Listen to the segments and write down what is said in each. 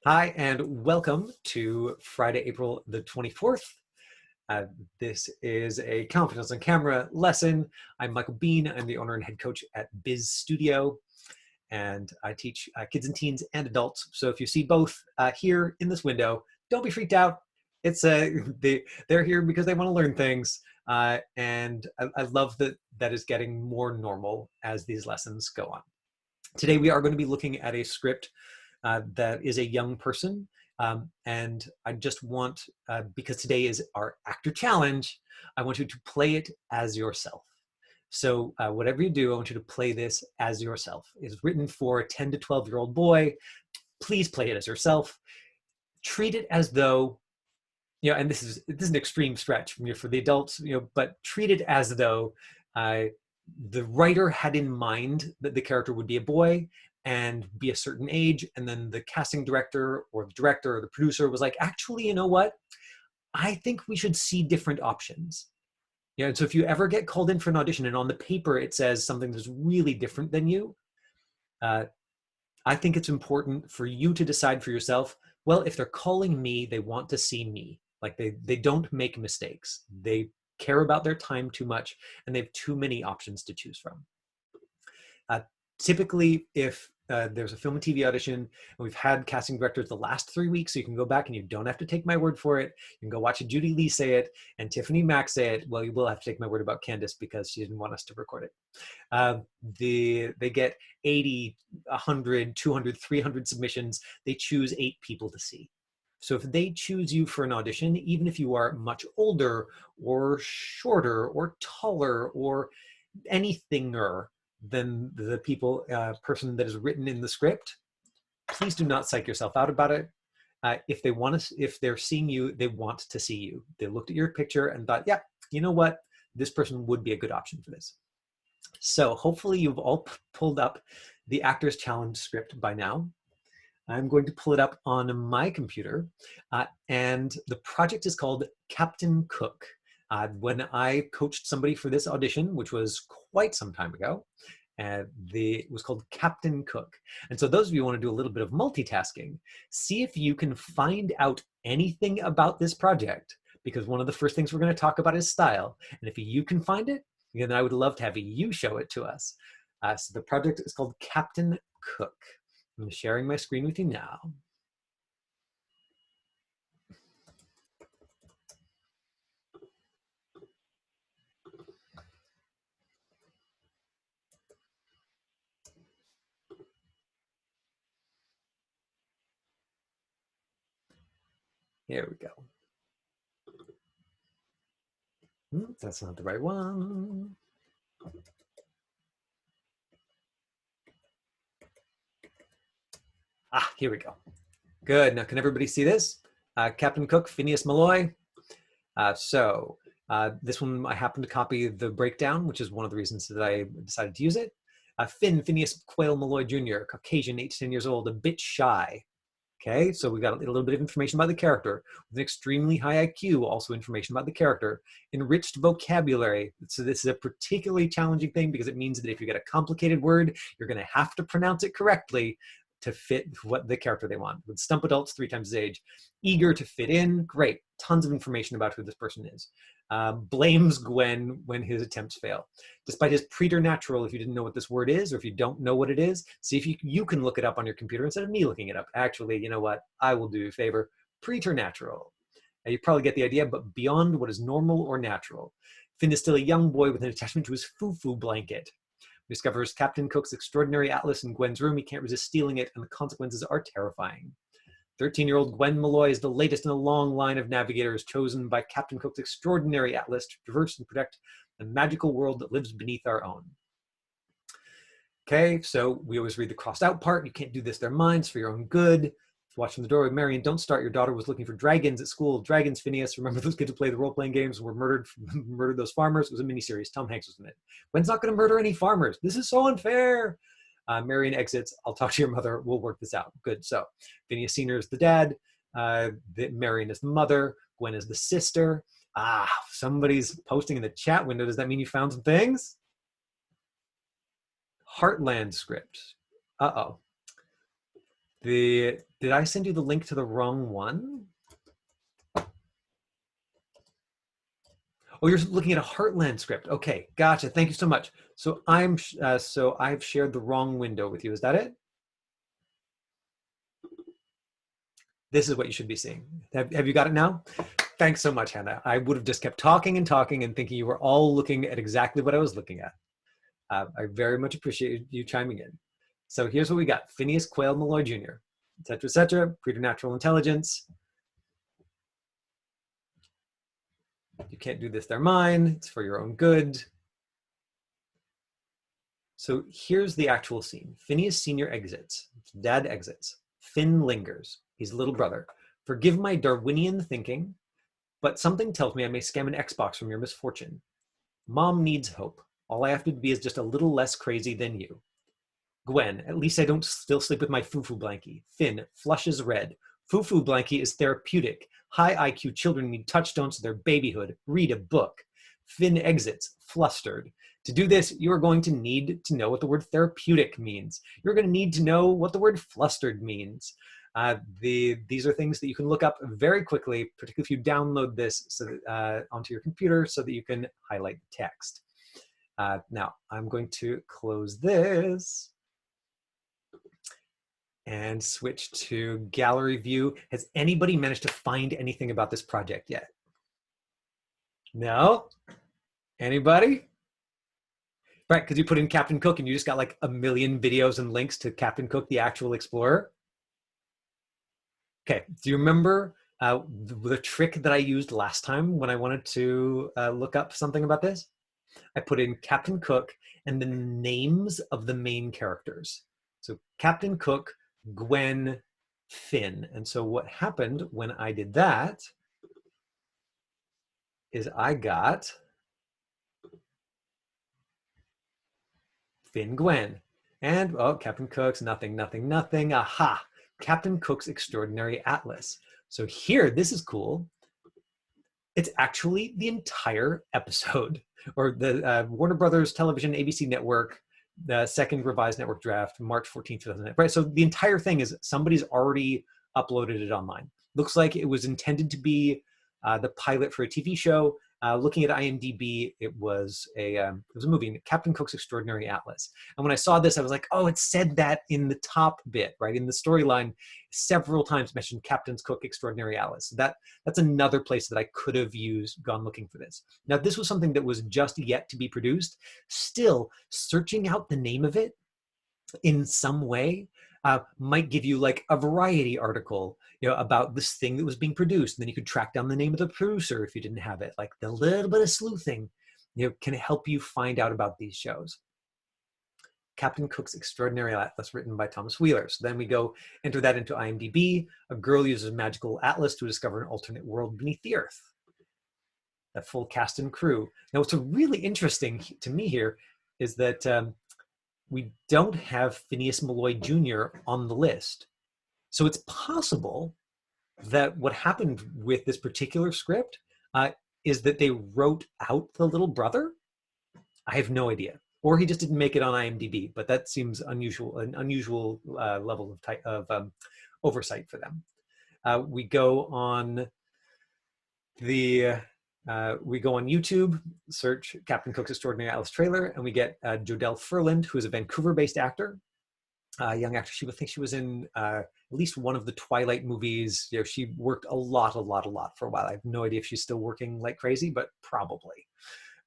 Hi, and welcome to Friday, April the 24th. This is a Confidence on Camera lesson. I'm Michael Bean. I'm the owner and head coach at Biz Studio, and I teach kids and teens and adults. So if you see both here in this window, don't be freaked out. It's they're here because they want to learn things, and I love that that is getting more normal as these lessons go on. Today we are going to be looking at a script that is a young person. And I just want, because today is our actor challenge, I want you to play it as yourself. So whatever you do, I want you to play this as yourself. It's written for a 10 to 12-year-old boy. Please play it as yourself. Treat it as though, and this is an extreme stretch for the adults, but treat it as though the writer had in mind that the character would be a boy and be a certain age, and then the casting director or the director or the producer was like, actually, you know what? I think we should see different options. And so if you ever get called in for an audition and on the paper it says something that's really different than you, uh, I think it's important for you to decide for yourself, well, if they're calling me, they want to see me. Like they don't make mistakes. They care about their time too much, and they have too many options to choose from. Uh, Typically, if there's a film and TV audition, and we've had casting directors the last 3 weeks, so you can go back and you don't have to take my word for it. You can go watch Judy Lee say it and Tiffany Mack say it. Well, you will have to take my word about Candace because she didn't want us to record it. They get 80, 100, 200, 300 submissions. They choose 8 people to see. So if they choose you for an audition, even if you are much older or shorter or taller or anythinger than the person that is written in the script, please do not psych yourself out about it. If they're seeing you, they want to see you. They looked at your picture and thought, yeah, you know what? This person would be a good option for this. So hopefully you've all pulled up the Actors Challenge script by now. I'm going to pull it up on my computer, and the project is called Captain Cook. When I coached somebody for this audition, which was quite some time ago, it was called Captain Cook. And so those of you who want to do a little bit of multitasking, see if you can find out anything about this project, because one of the first things we're going to talk about is style. And if you can find it, then I would love to have you show it to us. So the project is called Captain Cook. I'm sharing my screen with you now. Here we go. That's not the right one. Here we go. Good. Now, can everybody see this? Captain Cook, Phineas Malloy. This one, I happened to copy the breakdown, which is one of the reasons that I decided to use it. Phineas Quayle Malloy Jr., Caucasian, 8 to 10 years old, a bit shy. Okay, so we got a little bit of information about the character with an extremely high IQ, also information about the character, enriched vocabulary. So this is a particularly challenging thing because it means that if you get a complicated word, you're going to have to pronounce it correctly to fit what the character they want. Would stump adults 3 times his age. Eager to fit in, great. Tons of information about who this person is. Blames Gwen when his attempts fail. Despite his preternatural, if you didn't know what this word is, or if you don't know what it is, see if you can look it up on your computer instead of me looking it up. Actually, you know what? I will do you a favor. Preternatural. You probably get the idea, but beyond what is normal or natural. Finn is still a young boy with an attachment to his foo-foo blanket. He discovers Captain Cook's extraordinary atlas in Gwen's room. He can't resist stealing it, and the consequences are terrifying. 13-year-old Gwen Malloy is the latest in a long line of navigators chosen by Captain Cook's extraordinary atlas to traverse and protect the magical world that lives beneath our own. Okay, so we always read the crossed out part. You can't do this, their minds, for your own good. Watching the doorway, Marion, don't start. Your daughter was looking for dragons at school. Dragons, Phineas. Remember those kids who played the role-playing games and were murdered those farmers? It was a miniseries. Tom Hanks was in it. Gwen's not going to murder any farmers. This is so unfair. Marion exits. I'll talk to your mother. We'll work this out. Good. So Phineas Senior is the dad. Marion is the mother. Gwen is the sister. Somebody's posting in the chat window. Does that mean you found some things? Heartland script. Uh-oh. Did I send you the link to the wrong one? Oh, you're looking at a Heartland script. Okay, gotcha. Thank you so much. So I've shared the wrong window with you. Is that it? This is what you should be seeing. Have you got it now? Thanks so much, Hannah. I would have just kept talking and talking and thinking you were all looking at exactly what I was looking at. I very much appreciate you chiming in. So here's what we got. Phineas Quayle Malloy Jr., et cetera, preternatural intelligence. You can't do this, they're mine. It's for your own good. So here's the actual scene. Phineas Sr. exits. Dad exits. Finn lingers. He's little brother. Forgive my Darwinian thinking, but something tells me I may scam an Xbox from your misfortune. Mom needs hope. All I have to be is just a little less crazy than you. Gwen, at least I don't still sleep with my foo-foo blankie. Finn, flushes red. Foo-foo blankie is therapeutic. High IQ children need touchstones to their babyhood. Read a book. Finn exits, flustered. To do this, you are going to need to know what the word therapeutic means. You're going to need to know what the word flustered means. These are things that you can look up very quickly, particularly if you download this onto your computer so that you can highlight the text. Now, I'm going to close this and switch to gallery view. Has anybody managed to find anything about this project yet? No? Anybody? Right, because you put in Captain Cook and you just got like a million videos and links to Captain Cook, the actual explorer. Okay, do you remember the trick that I used last time when I wanted to look up something about this? I put in Captain Cook and the names of the main characters. So Captain Cook, Gwen, Finn. And so what happened when I did that is I got Finn, Gwen. And, oh, Captain Cook's nothing, nothing, nothing. Aha, Captain Cook's Extraordinary Atlas. So here, this is cool. It's actually the entire episode, or the Warner Brothers Television ABC Network, the second revised network draft, March 14th, 2009. Right, so the entire thing is somebody's already uploaded it online. Looks like it was intended to be the pilot for a TV show. Looking at IMDb, it was a movie, Captain Cook's Extraordinary Atlas. And when I saw this, I was like, oh, it said that in the top bit, right? In the storyline, several times mentioned Captain Cook Extraordinary Atlas. So that's another place that I could have gone looking for this. Now, this was something that was just yet to be produced. Still, searching out the name of it in some way might give you like a Variety article, about this thing that was being produced. And then you could track down the name of the producer if you didn't have it. Like the little bit of sleuthing, can help you find out about these shows. Captain Cook's Extraordinary Atlas, written by Thomas Wheeler. So then we go enter that into IMDb. A girl uses a magical atlas to discover an alternate world beneath the earth. A full cast and crew. Now, what's really interesting to me here is that we don't have Phineas Malloy Jr. on the list. So it's possible that what happened with this particular script is that they wrote out the little brother. I have no idea. Or he just didn't make it on IMDb, but that seems unusual, an unusual level of oversight for them. We go on YouTube, search Captain Cook's Extraordinary Atlas trailer, and we get Jodelle Ferland, who is a Vancouver-based actor. Young actor. I think she was in at least one of the Twilight movies. She worked a lot for a while. I have no idea if she's still working like crazy, but probably.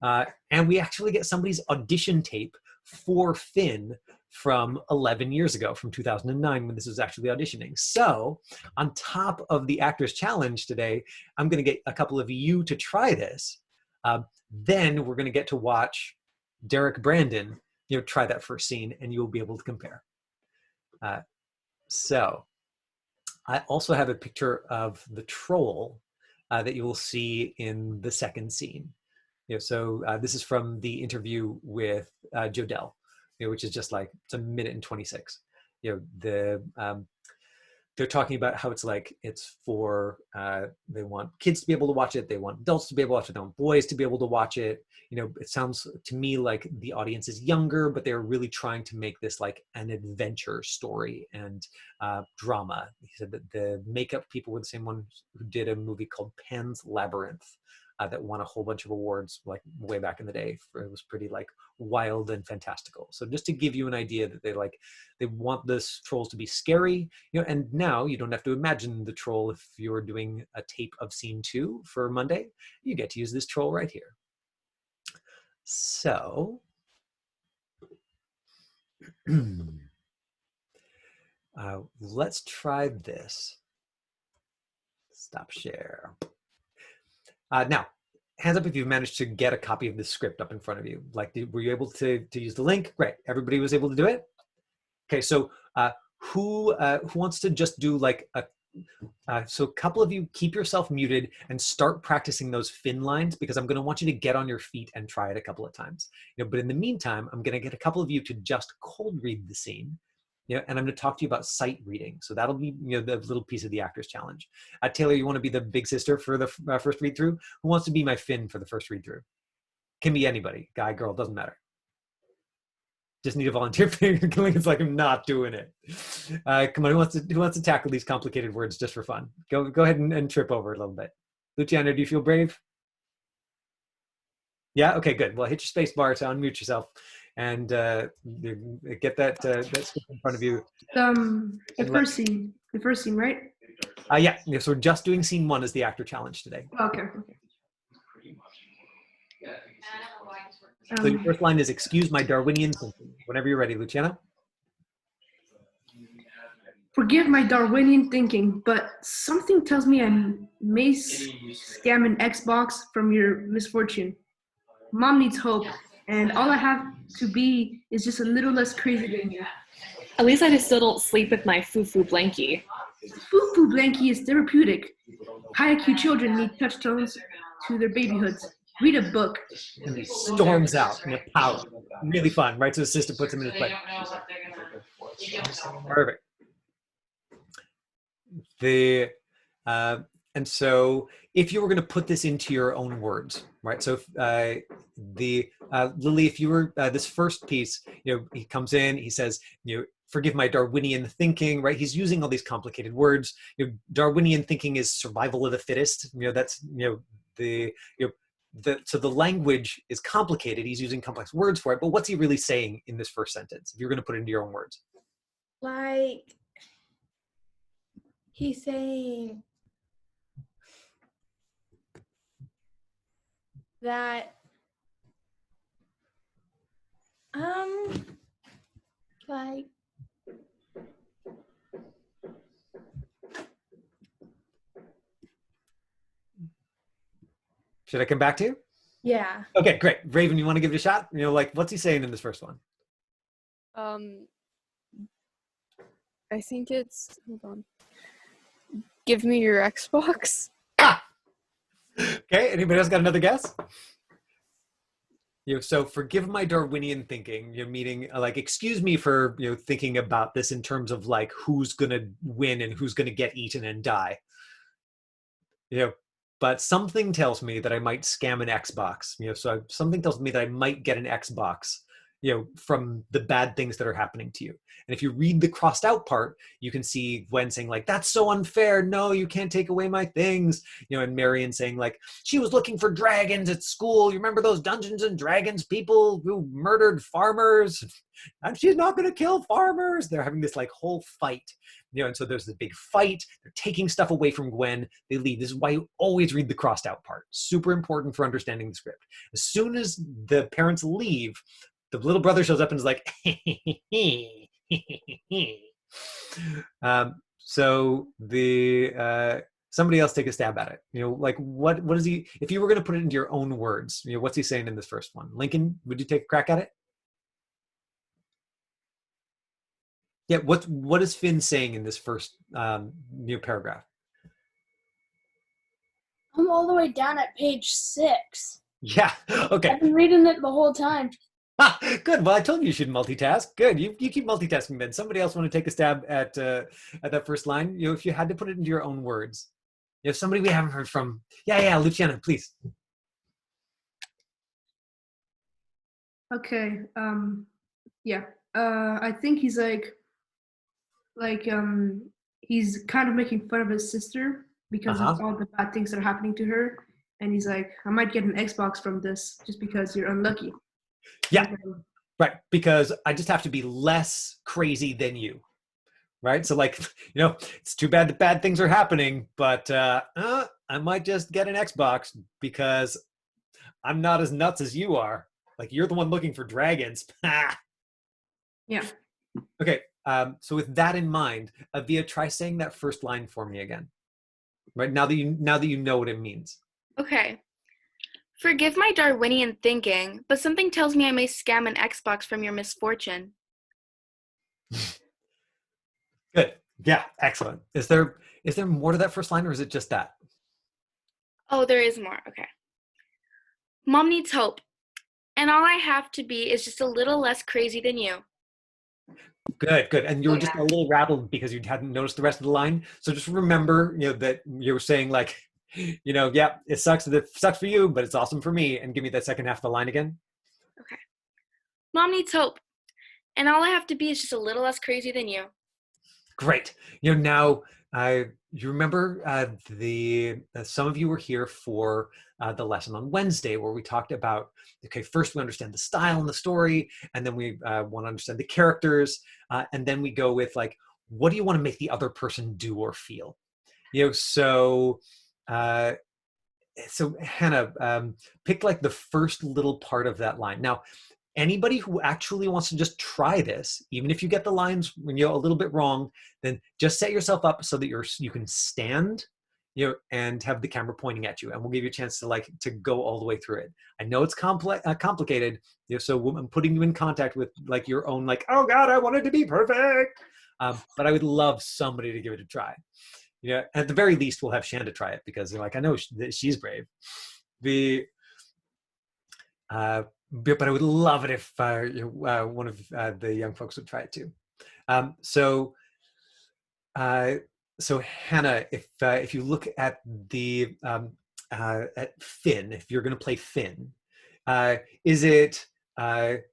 And we actually get somebody's audition tape for Finn from 11 years ago, from 2009, when this was actually auditioning. So on top of the Actors Challenge today, I'm going to get a couple of you to try this. Then we're going to get to watch Derek Brandon, try that first scene, and you'll be able to compare. So I also have a picture of the troll that you will see in the second scene. So this is from the interview with Jodelle, which is just like, it's a minute and 26. The they're talking about how it's like it's for they want kids to be able to watch it, they want adults to be able to watch it, they want boys to be able to watch it. You know, it sounds to me like the audience is younger, but they're really trying to make this like an adventure story and drama. He said that the makeup people were the same one who did a movie called Pan's Labyrinth that won a whole bunch of awards like way back in the day. It was pretty like wild and fantastical. So just to give you an idea that they want this trolls to be scary, you know, and now you don't have to imagine the troll if you're doing a tape of scene 2 for Monday. You get to use this troll right here. So let's try this. Stop share. Now, hands up if you've managed to get a copy of this script up in front of you. Like, were you able to use the link? Great, everybody was able to do it? Okay, so who wants to just do like a, so a couple of you keep yourself muted and start practicing those fin lines, because I'm gonna want you to get on your feet and try it a couple of times. You know, but in the meantime, I'm gonna get a couple of you to just cold read the scene. Yeah, and I'm going to talk to you about sight reading. So that'll be, you know, the little piece of the Actors Challenge. Taylor, you want to be the big sister for the first read through? Who wants to be my Finn for the first read through? Can be anybody, guy, girl, doesn't matter. Just need a volunteer. It's like I'm not doing it. Come on, who wants to tackle these complicated words just for fun? Go ahead and trip over a little bit. Luciano, do you feel brave? Yeah. Okay. Good. Well, hit your space bar to unmute yourself. And get that script in front of you. The first scene, right? Yeah. So we're just doing scene 1 as the actor challenge today. Okay. So your first line is, "Excuse my Darwinian thinking." Whenever you're ready, Luciana. Forgive my Darwinian thinking, but something tells me I may scam an Xbox from your misfortune. Mom needs hope, and all I have to be is just a little less crazy than you. At least I still don't sleep with my foo-foo blankie. Foo-foo blankie is therapeutic. High IQ children need touchstones to their babyhoods. Read a book. And he storms out in a pout. Really fun, right? So his sister puts him in his place. Perfect. And so if you were going to put this into your own words, right? So Lily, if you were this first piece, you know, he comes in, he says, you know, forgive my Darwinian thinking, right? He's using all these complicated words. You know, Darwinian thinking is survival of the fittest. You know, that's, you know, so the language is complicated. He's using complex words for it, but what's he really saying in this first sentence? If you're going to put it into your own words. Like, he's saying that like, Should I come back to you? yeah. Okay, great. Raven, you want to give it a shot? You know, like, what's he saying in this first one? I think it's, hold on. Give me your Xbox. Ah! Okay, anybody else got another guess? You know, so forgive my Darwinian thinking, you know, meaning like, excuse me for, you know, thinking about this in terms of like who's gonna win and who's gonna get eaten and die. You know, but something tells me that I might scam an Xbox. You know, so something tells me that I might get an Xbox, you know, from the bad things that are happening to you. And if you read the crossed out part, you can see Gwen saying like, that's so unfair. No, you can't take away my things. You know, and Marion saying like, she was looking for dragons at school. You remember those Dungeons and Dragons people who murdered farmers? And she's not going to kill farmers. They're having this like whole fight. You know, and so there's the big fight. They're taking stuff away from Gwen. They leave. This is why you always read the crossed out part. Super important for understanding the script. As soon as the parents leave, the little brother shows up and is like, so somebody else take a stab at it. You know, like what is he, if you were going to put it into your own words, you know, what's he saying in this first one? Lincoln, would you take a crack at it? Yeah, what is Finn saying in this first paragraph? I'm all the way down at page 6. Yeah, okay. I've been reading it the whole time. Good. Well, I told you should multitask. Good. You keep multitasking then. Somebody else want to take a stab at that first line? If you had to put it into your own words. Somebody we haven't heard from. Yeah, Luciana, please. Okay. Yeah. I think he's he's kind of making fun of his sister because of all the bad things that are happening to her, and he's like, I might get an Xbox from this just because you're unlucky. Yeah. Right. Because I just have to be less crazy than you. Right. So it's too bad that bad things are happening, but I might just get an Xbox because I'm not as nuts as you are. Like, you're the one looking for dragons. Yeah. Okay. So with that in mind, Avia, try saying that first line for me again. Right. Now that you know what it means. Okay. Forgive my Darwinian thinking, but something tells me I may scam an Xbox from your misfortune. Good. Yeah. Excellent. Is there more to that first line, or is it just that? Oh, there is more. Okay. Mom needs hope, and all I have to be is just a little less crazy than you. Good. And you were just a little rattled because you hadn't noticed the rest of the line. So just remember, that you were saying yeah, it sucks for you, but it's awesome for me. And give me that second half of the line again. Okay. Mom needs hope, and all I have to be is just a little less crazy than you. Great. Now you remember some of you were here for the lesson on Wednesday where we talked about, okay, first we understand the style and the story, and then we want to understand the characters, and then we go with what do you want to make the other person do or feel? So Hannah, pick the first little part of that line. Now, anybody who actually wants to just try this, even if you get the lines a little bit wrong, then just set yourself up so that you can stand, and have the camera pointing at you, and we'll give you a chance to go all the way through it. I know it's complicated, so I'm putting you in contact with your own oh God, I want it to be perfect. But I would love somebody to give it a try. At the very least, we'll have Shanda try it because I know she's brave. But I would love it if one of the young folks would try it too. So Hannah, if you look at at Finn, if you're going to play Finn, is it right,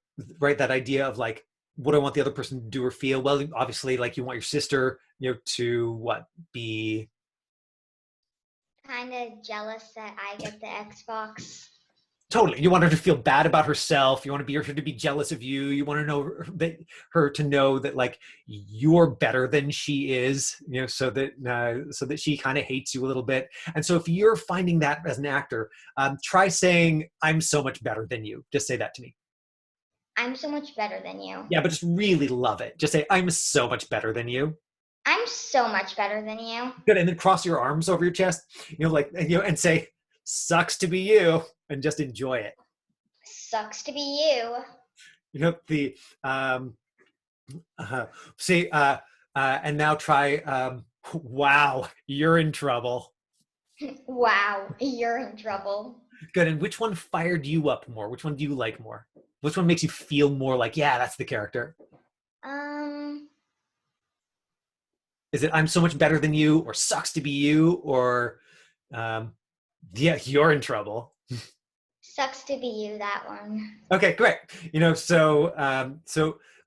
that idea of what do I want the other person to do or feel? Well, obviously, you want your sister, to be kind of jealous that I get the Xbox. Totally. You want her to feel bad about herself. You want her to be jealous of you. You want to know her to know that you're better than she is, so that she kind of hates you a little bit. And so if you're finding that as an actor, try saying, I'm so much better than you. Just say that to me. I'm so much better than you. Yeah, but just really love it. Just say, I'm so much better than you. I'm so much better than you. Good. And then cross your arms over your chest, and say, sucks to be you, and just enjoy it. Sucks to be you. And now try, wow, you're in trouble. Wow, you're in trouble. Good. And which one fired you up more? Which one do you like more? Which one makes you feel more yeah, that's the character? Is it I'm so much better than you, or sucks to be you, or yeah, you're in trouble? Sucks to be you, that one. Okay, great. So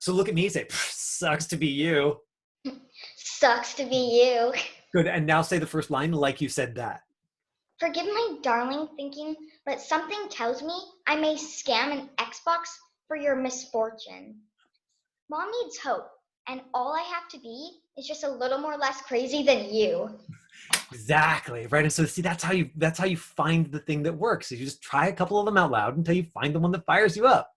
look at me and say, sucks to be you. Sucks to be you. Good. And now say the first line like you said that. Forgive my darling thinking, but something tells me I may scam an Xbox for your misfortune. Mom needs hope, and all I have to be is just a little more less crazy than you. Exactly, right. And so see, that's how you find the thing that works. You just try a couple of them out loud until you find the one that fires you up.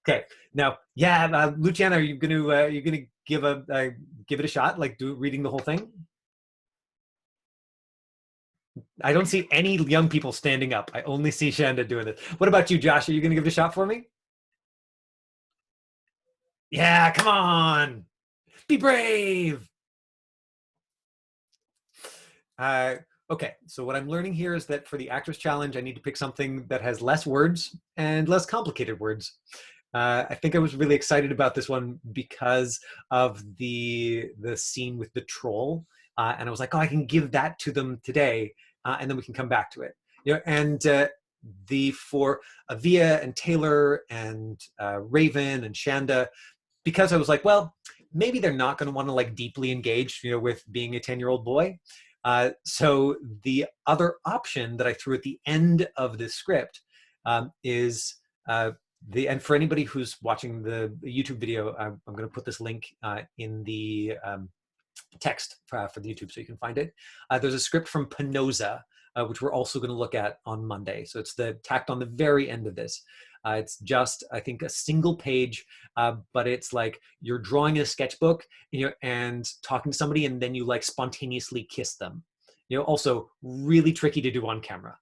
Okay. Now, yeah, Luciana, are you gonna give it a shot? Reading the whole thing? I don't see any young people standing up. I only see Shanda doing this. What about you, Josh? Are you gonna give it a shot for me? Yeah, come on. Be brave. Okay, so what I'm learning here is that for the actress challenge, I need to pick something that has less words and less complicated words. I think I was really excited about this one because of the scene with the troll, and I was like, oh, I can give that to them today, and then we can come back to it. And the for Avia and Taylor and Raven and Shanda, because I was like, well, maybe they're not going to want to like deeply engage, with being a 10-year-old boy. So the other option that I threw at the end of this script is and for anybody who's watching the YouTube video, I'm going to put this link in the text for the YouTube so you can find it. There's a script from Penosa, which we're also going to look at on Monday. So it's tacked on the very end of this. It's just, I think, a single page, but it's like you're drawing a sketchbook, and talking to somebody, and then you like spontaneously kiss them. Also really tricky to do on camera,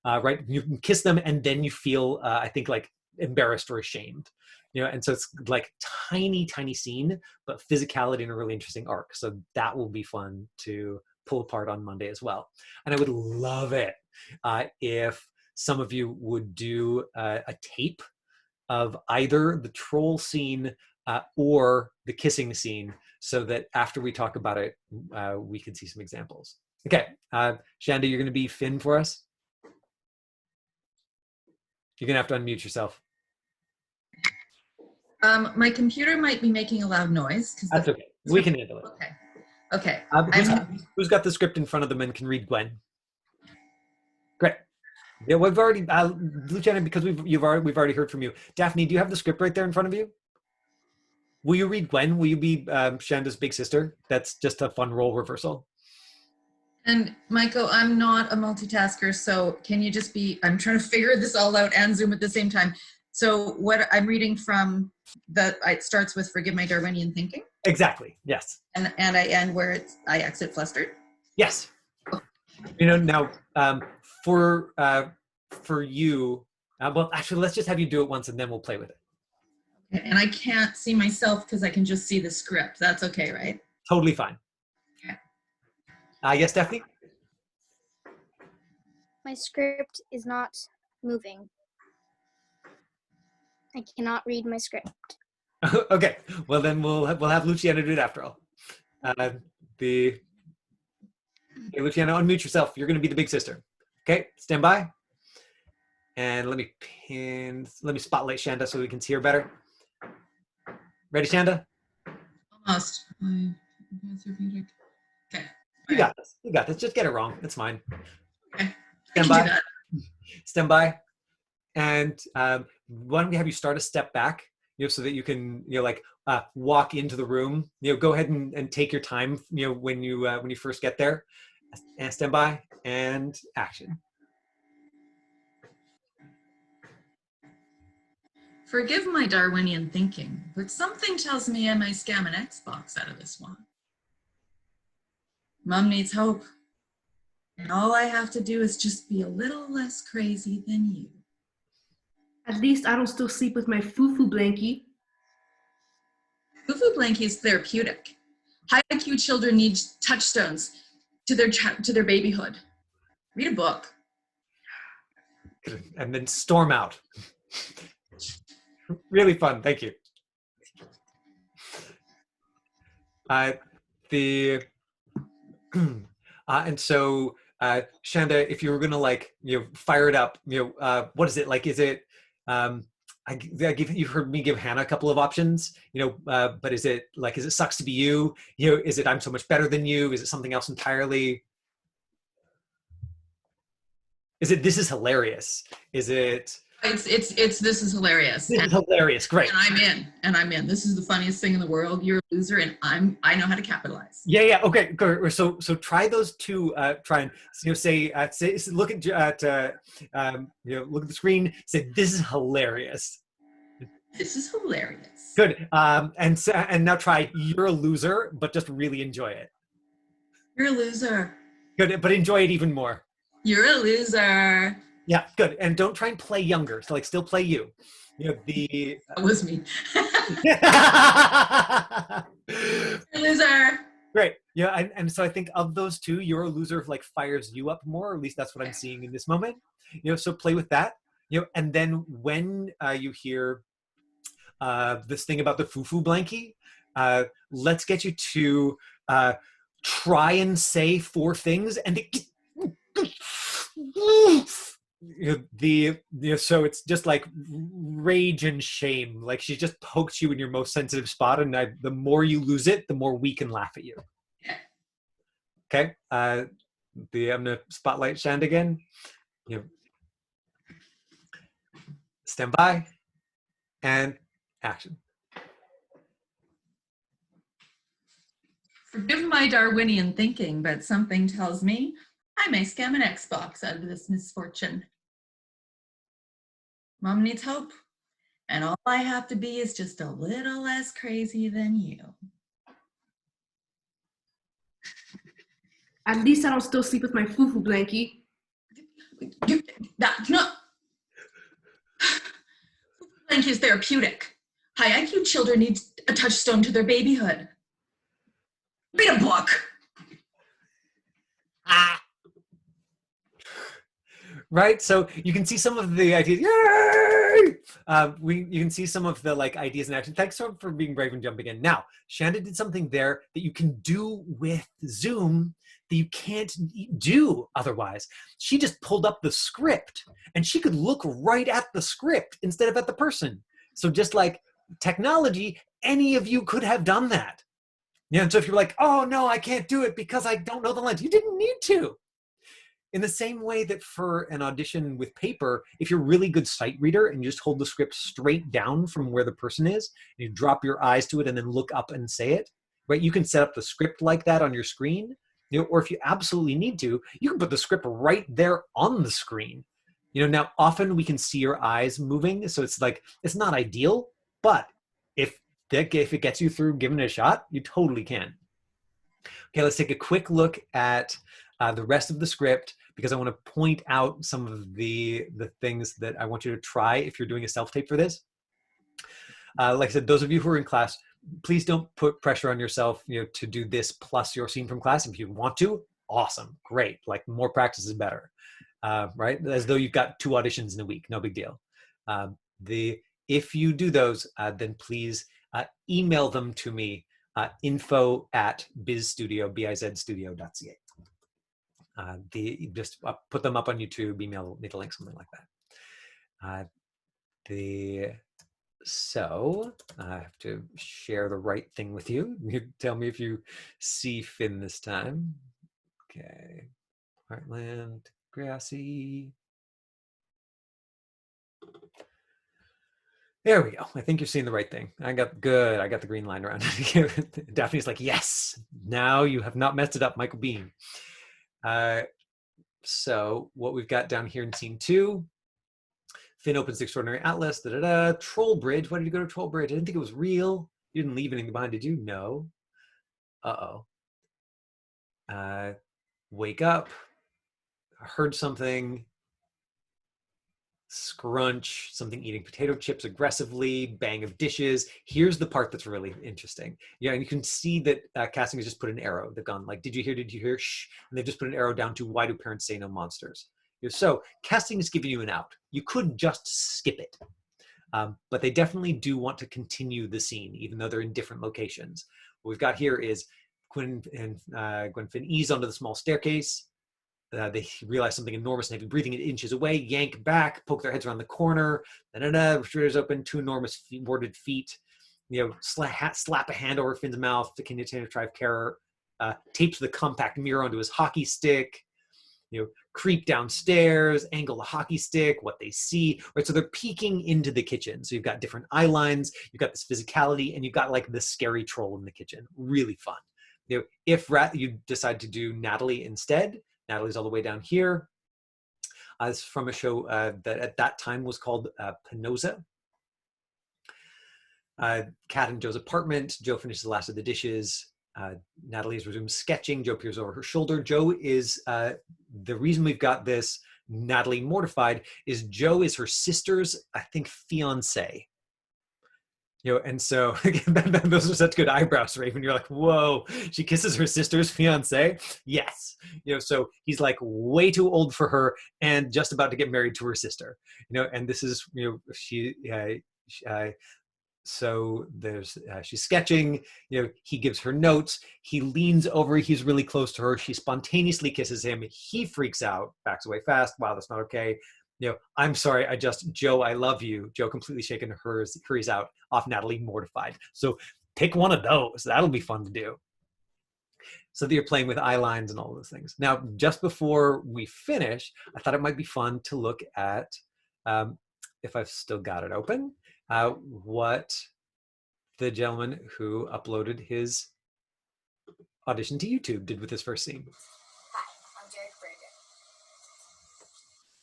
right? You can kiss them, and then you feel, I think, like embarrassed or ashamed. And so it's like tiny scene, but physicality and a really interesting arc. So that will be fun to pull apart on Monday as well. And I would love it if some of you would do a tape of either the troll scene or the kissing scene, so that after we talk about it, we can see some examples. Okay, Shanda, you're going to be Finn for us. You're going to have to unmute yourself. My computer might be making a loud noise. That's okay. We can handle it. Okay. Who's got the script in front of them and can read Gwen? Great. Yeah, we've already, Luciana, because we've already heard from you. Daphne, do you have the script right there in front of you? Will you read Gwen? Will you be Shanda's big sister? That's just a fun role reversal. And Michael, I'm not a multitasker, so can you just I'm trying to figure this all out and Zoom at the same time. So what I'm reading from it starts with "Forgive my Darwinian thinking." Exactly. Yes. And I end where I exit flustered. Yes. Now for you, well, actually, let's just have you do it once, and then we'll play with it. Okay. And I can't see myself because I can just see the script. That's okay, right? Totally fine. Okay. Yes, Stephanie? My script is not moving. I cannot read my script. Okay, well then we'll have Luciana do it after all. Hey, Luciana, unmute yourself. You're going to be the big sister. Okay, stand by. And let me spotlight Shanda so we can see her better. Ready, Shanda? Almost. Okay. You got this. You got this. Just get it wrong. It's fine. Okay. Stand by. Stand by. And why don't we have you start a step back, so that you can, walk into the room. Go ahead and take your time, when you first get there. And stand by and action. Forgive my Darwinian thinking, but something tells me I might scam an Xbox out of this one. Mom needs hope, and all I have to do is just be a little less crazy than you. At least I don't still sleep with my foo-foo blankie. Foo-foo blankie is therapeutic. High IQ children need touchstones to their babyhood. Read a book. And then storm out. Really fun. Thank you. And so Shanda, if you were gonna fire it up, what is it like? Is it you've heard me give Hannah a couple of options, but is it sucks to be you? Is it I'm so much better than you? Is it something else entirely? Is it this is hilarious? Is it? It's this is hilarious. This is hilarious. Great. And I'm in. This is the funniest thing in the world. You're a loser, and I know how to capitalize. Yeah. Okay. Good. So try those two. Try and say look at look at the screen. Say this is hilarious. This is hilarious. Good. And now try you're a loser, but just really enjoy it. You're a loser. Good, but enjoy it even more. You're a loser. Yeah, good. And don't try and play younger. So still play you. That was me. Loser. Loser. Great. Yeah, and so I think of those two, you're a loser like fires you up more, or at least that's what I'm seeing in this moment. So play with that. And then when you hear this thing about the foo-foo blankie, let's get you to try and say 4 things, and so it's just like rage and shame. Like she just poked you in your most sensitive spot, and the more you lose it, the more we can laugh at you. Okay. I'm gonna spotlight Shand again. Stand by, and action. Forgive my Darwinian thinking, but something tells me I may scam an Xbox out of this misfortune. Mom needs hope, and all I have to be is just a little less crazy than you. At least I don't still sleep with my foo-foo blankie. That's not. Blankie is therapeutic. High IQ children need a touchstone to their babyhood. Read a book. Right, so you can see some of the ideas. Yay! You can see some of the ideas in action. Thanks for being brave and jumping in. Now, Shanda did something there that you can do with Zoom that you can't do otherwise. She just pulled up the script, and she could look right at the script instead of at the person. So just like technology, any of you could have done that. And so if you're like, oh no, I can't do it because I don't know the lines, you didn't need to. In the same way that for an audition with paper, if you're a really good sight reader and you just hold the script straight down from where the person is, and you drop your eyes to it and then look up and say it, right? You can set up the script like that on your screen, or if you absolutely need to, you can put the script right there on the screen. Now often we can see your eyes moving, so it's not ideal, but if it gets you through giving it a shot, you totally can. Okay, let's take a quick look at the rest of the script, because I want to point out some of the things that I want you to try if you're doing a self-tape for this. Like I said, those of you who are in class, please don't put pressure on yourself, to do this plus your scene from class. If you want to, awesome, great. More practice is better, right? As though you've got 2 auditions in a week, no big deal. If you do those, then please email them to me, info@bizstudio.ca. Just put them up on YouTube, email me the link, something like that. So I have to share the right thing with you. You tell me if you see Finn this time. Okay, Heartland, Grassy. There we go. I think you're seeing the right thing. I got the green line around it. Daphne's like, yes, now you have not messed it up, Michael Bean. So what we've got down here in scene 2, Finn opens the Extraordinary Atlas, Troll Bridge. Why did you go to Troll Bridge? I didn't think it was real. You didn't leave anything behind, did you? No. Uh-oh. Wake up. I heard something. Scrunch, something eating potato chips aggressively, bang of dishes. Here's the part that's really interesting. And you can see that casting has just put an arrow. They've gone did you hear, shh, and they've just put an arrow down to why do parents say no monsters. So casting is giving you an out. You could just skip it. But they definitely do want to continue the scene, even though they're in different locations. What we've got here is Gwen Finn ease onto the small staircase. They realize something enormous and heavy breathing inches away, yank back, poke their heads around the corner. Refrigerators open, 2 enormous warded feet. Slap a hand over Finn's mouth to continue to drive terror. Tapes the compact mirror onto his hockey stick. Creep downstairs, angle the hockey stick, what they see. Right, so they're peeking into the kitchen. So you've got different eye lines, you've got this physicality, and you've got this scary troll in the kitchen. Really fun. If you decide to do Natalie instead, Natalie's all the way down here. It's from a show that at that time was called Penosa. Kat in Joe's apartment. Joe finishes the last of the dishes. Natalie's resumed sketching. Joe peers over her shoulder. Joe is, the reason we've got this Natalie mortified is Joe is her sister's, I think, fiance. And so again, those are such good eyebrows, Raven. You're like, whoa, she kisses her sister's fiance. Yes. So he's like way too old for her and just about to get married to her sister. And this is, so there's she's sketching. He gives her notes. He leans over. He's really close to her. She spontaneously kisses him. He freaks out, backs away fast. Wow, that's not okay. I'm sorry. Joe, I love you. Joe completely shaken hers out off Natalie, mortified. So pick one of those. That'll be fun to do. So that you're playing with eye lines and all those things. Now, just before we finish, I thought it might be fun to look at, if I've still got it open, what the gentleman who uploaded his audition to YouTube did with his first scene. Hi, I'm Jared Berger.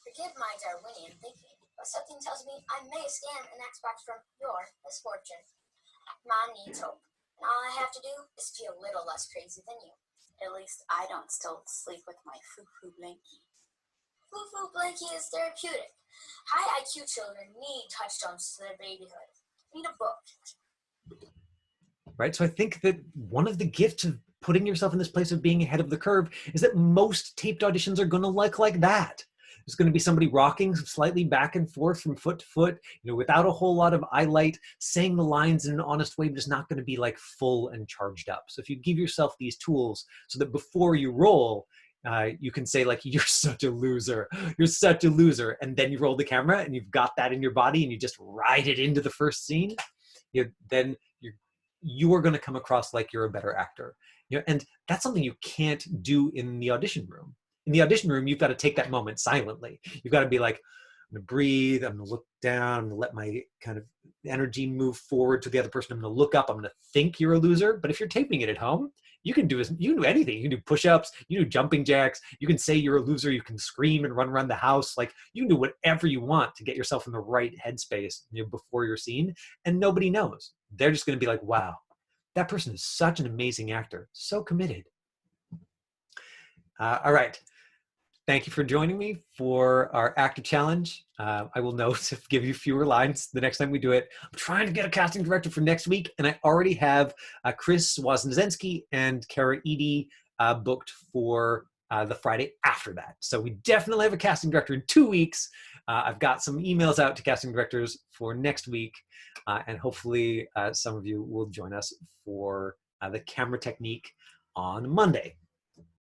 Forgive my Darwinian thinking, but something tells me I may scam an Xbox from your misfortune. Mom needs hope, and all I have to do is feel a little less crazy than you. At least I don't still sleep with my foo-foo blankie. Foo-foo blankie is therapeutic. High IQ children need touchstones to their babyhood. Read a book. Right? So I think that one of the gifts of putting yourself in this place of being ahead of the curve is that most taped auditions are going to look like that. There's going to be somebody rocking slightly back and forth from foot to foot, without a whole lot of eye light, saying the lines in an honest way, but it's not going to be like full and charged up. So if you give yourself these tools so that before you roll, you can say like, you're such a loser, you're such a loser. And then you roll the camera and you've got that in your body and you just ride it into the first scene. Then you are going to come across like you're a better actor. And that's something you can't do in the audition room. In the audition room, you've got to take that moment silently. You've got to be like, I'm going to breathe. I'm going to look down. I'm going to let my kind of energy move forward to the other person. I'm going to look up. I'm going to think you're a loser. But if you're taping it at home, you can do anything. You can do push-ups. You can do jumping jacks. You can say you're a loser. You can scream and run around the house. Like, you can do whatever you want to get yourself in the right headspace before your scene. And nobody knows. They're just going to be like, wow, that person is such an amazing actor. So committed. All right. Thank you for joining me for our actor challenge. I will note to give you fewer lines the next time we do it. I'm trying to get a casting director for next week, and I already have Chris Wozniacki and Kara Eady booked for the Friday after that. So we definitely have a casting director in 2 weeks. I've got some emails out to casting directors for next week, and hopefully some of you will join us for the camera technique on Monday.